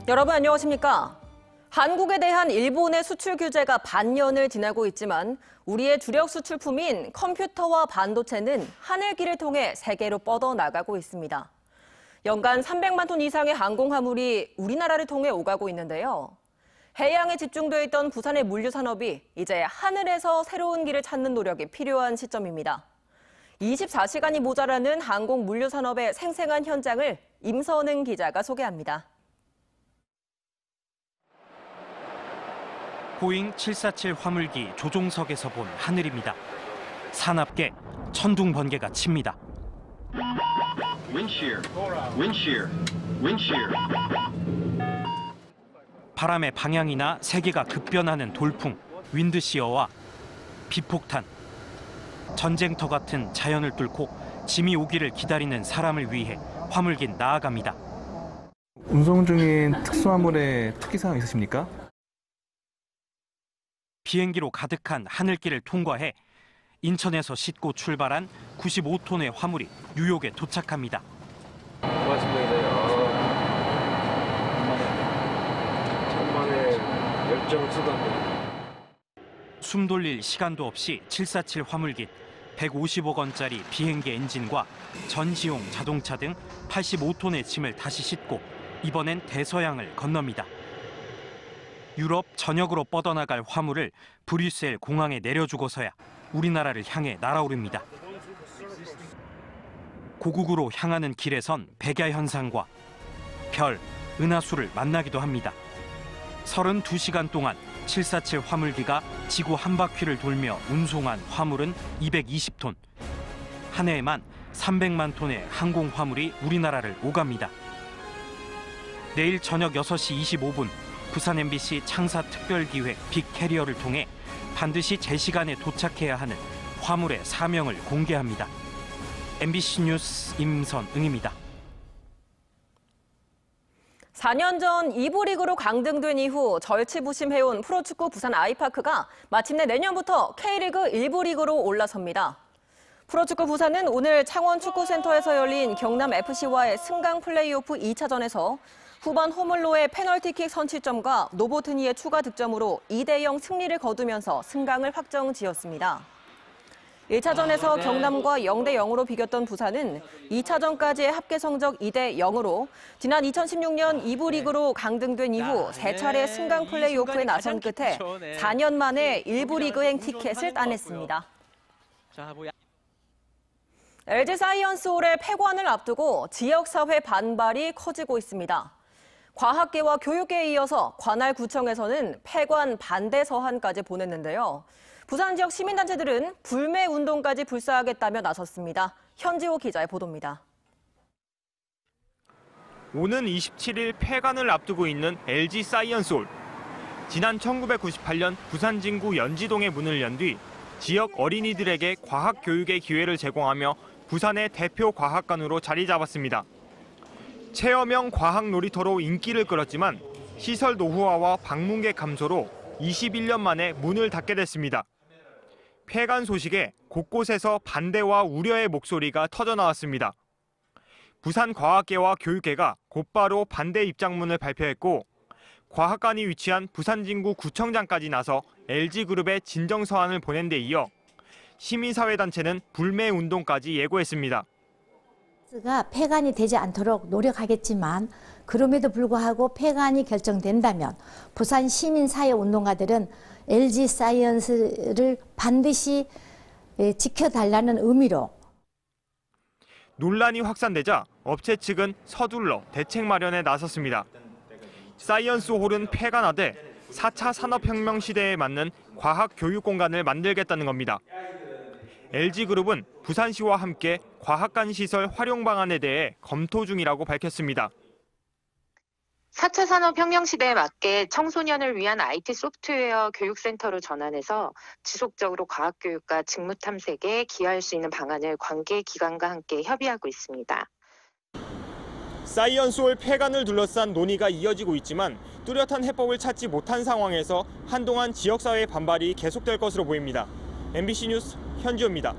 여러분 안녕하십니까? 한국에 대한 일본의 수출 규제가 반년을 지나고 있지만 우리의 주력 수출품인 컴퓨터와 반도체는 하늘길을 통해 세계로 뻗어나가고 있습니다. 연간 300만 톤 이상의 항공화물이 우리나라를 통해 오가고 있는데요. 해양에 집중돼 있던 부산의 물류 산업이 이제 하늘에서 새로운 길을 찾는 노력이 필요한 시점입니다. 24시간이 모자라는 항공 물류 산업의 생생한 현장을 임선응 기자가 소개합니다. 보잉 747 화물기 조종석에서 본 하늘입니다. 사납게 천둥 번개가 칩니다. 바람의 방향이나 세계가 급변하는 돌풍, 윈드시어와 비폭탄, 전쟁터 같은 자연을 뚫고 짐이 오기를 기다리는 사람을 위해 화물기는 나아갑니다. 운송 중인 특수화물의 특이사항 있으십니까? 비행기로 가득한 하늘길을 통과해 인천에서 싣고 출발한 95톤의 화물이 뉴욕에 도착합니다. 고맙습니다. 천만의 열정을 쏟았네요. 숨 돌릴 시간도 없이 747 화물기 150억 원짜리 비행기 엔진과 전시용 자동차 등 85톤의 짐을 다시 싣고 이번엔 대서양을 건넙니다. 유럽 전역으로 뻗어나갈 화물을 브뤼셀 공항에 내려주고서야 우리나라를 향해 날아오릅니다. 고국으로 향하는 길에선 백야 현상과 별, 은하수를 만나기도 합니다. 32시간 동안 747 화물기가 지구 한 바퀴를 돌며 운송한 화물은 220톤. 한 해에만 300만 톤의 항공 화물이 우리나라를 오갑니다. 내일 저녁 6시 25분 부산 MBC 창사 특별기획 빅캐리어를 통해 반드시 제 시간에 도착해야 하는 화물의 사명을 공개합니다. MBC 뉴스 임선응입니다. 4년 전 2부 리그로 강등된 이후 절치부심해온 프로축구 부산 아이파크가 마침내 내년부터 K리그 1부 리그로 올라섭니다. 프로축구 부산은 오늘 창원축구센터에서 열린 경남FC와의 승강 플레이오프 2차전에서 후반 호물로의 페널티킥 선취점과 노보트니의 추가 득점으로 2대0 승리를 거두면서 승강을 확정지었습니다. 1차전에서 경남과 0대0으로 비겼던 부산은 2차전까지의 합계 성적 2대0으로 지난 2016년 2부 리그로 강등된 이후 3차례 승강 플레이오프에 나선 끝에 4년 만에 1부 리그행 티켓을 따냈습니다. LG 사이언스홀의 폐관을 앞두고 지역사회 반발이 커지고 있습니다. 과학계와 교육계에 이어서 관할구청에서는 폐관 반대 서한까지 보냈는데요. 부산 지역 시민단체들은 불매 운동까지 불사하겠다며 나섰습니다. 현지호 기자의 보도입니다. 오는 27일 폐관을 앞두고 있는 LG 사이언스홀. 지난 1998년 부산 진구 연지동에 문을 연 뒤 지역 어린이들에게 과학 교육의 기회를 제공하며 부산의 대표 과학관으로 자리 잡았습니다. 체험형 과학 놀이터로 인기를 끌었지만 시설 노후화와 방문객 감소로 21년 만에 문을 닫게 됐습니다. 폐관 소식에 곳곳에서 반대와 우려의 목소리가 터져나왔습니다. 부산과학계와 교육계가 곧바로 반대 입장문을 발표했고 과학관이 위치한 부산진구 구청장까지 나서 LG그룹에 진정서한을 보낸 데 이어 시민사회단체는 불매 운동까지 예고했습니다. 가 폐관이 되지 않도록 노력하겠지만 그럼에도 불구하고 폐관이 결정된다면 부산 시민사회운동가들은 LG 사이언스를 반드시 지켜달라는 의미로 논란이 확산되자 업체 측은 서둘러 대책 마련에 나섰습니다. 사이언스홀은 폐관하되 4차 산업혁명 시대에 맞는 과학 교육 공간을 만들겠다는 겁니다. LG그룹은 부산시와 함께 과학관 시설 활용 방안에 대해 검토 중이라고 밝혔습니다. 4차 산업혁명 시대에 맞게 청소년을 위한 IT 소프트웨어 교육센터로 전환해서 지속적으로 과학교육과 직무탐색에 기여할 수 있는 방안을 관계기관과 함께 협의하고 있습니다. 사이언스홀 폐관을 둘러싼 논의가 이어지고 있지만 뚜렷한 해법을 찾지 못한 상황에서 한동안 지역사회의 반발이 계속될 것으로 보입니다. MBC 뉴스 현지호입니다.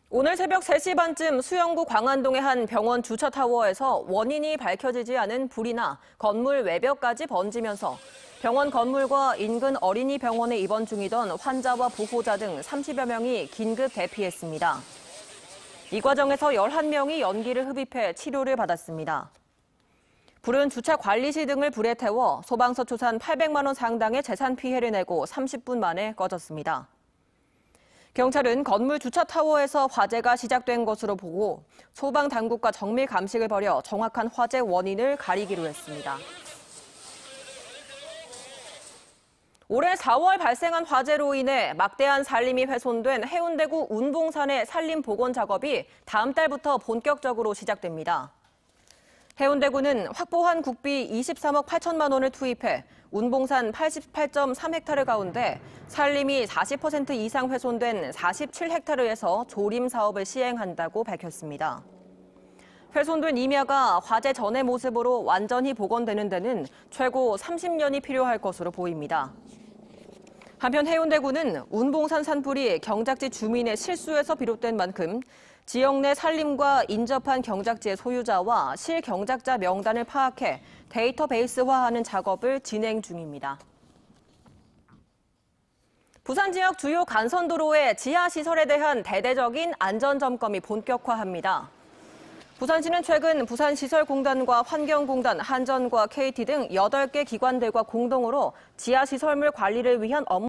오늘 새벽 3시 반쯤 수영구 광안동의 한 병원 주차타워에서 원인이 밝혀지지 않은 불이 나 건물 외벽까지 번지면서 병원 건물과 인근 어린이 병원에 입원 중이던 환자와 보호자 등 30여 명이 긴급 대피했습니다. 이 과정에서 11명이 연기를 흡입해 치료를 받았습니다. 불은 주차 관리시 등을 불에 태워 소방서 추산 800만 원 상당의 재산 피해를 내고 30분 만에 꺼졌습니다. 경찰은 건물 주차 타워에서 화재가 시작된 것으로 보고 소방 당국과 정밀 감식을 벌여 정확한 화재 원인을 가리기로 했습니다. 올해 4월 발생한 화재로 인해 막대한 산림이 훼손된 해운대구 운봉산의 산림 복원 작업이 다음 달부터 본격적으로 시작됩니다. 해운대구는 확보한 국비 23억 8천만 원을 투입해 운봉산 88.3헥타르 가운데 산림이 40% 이상 훼손된 47헥타르에서 조림 사업을 시행한다고 밝혔습니다. 훼손된 임야가 화재 전의 모습으로 완전히 복원되는 데는 최고 30년이 필요할 것으로 보입니다. 한편 해운대구는 운봉산 산불이 경작지 주민의 실수에서 비롯된 만큼 지역 내 산림과 인접한 경작지의 소유자와 실경작자 명단을 파악해 데이터베이스화하는 작업을 진행 중입니다. 부산 지역 주요 간선도로의 지하시설에 대한 대대적인 안전점검이 본격화합니다. 부산시는 최근 부산시설공단과 환경공단, 한전과 KT 등 8개 기관들과 공동으로 지하시설물 관리를 위한 업무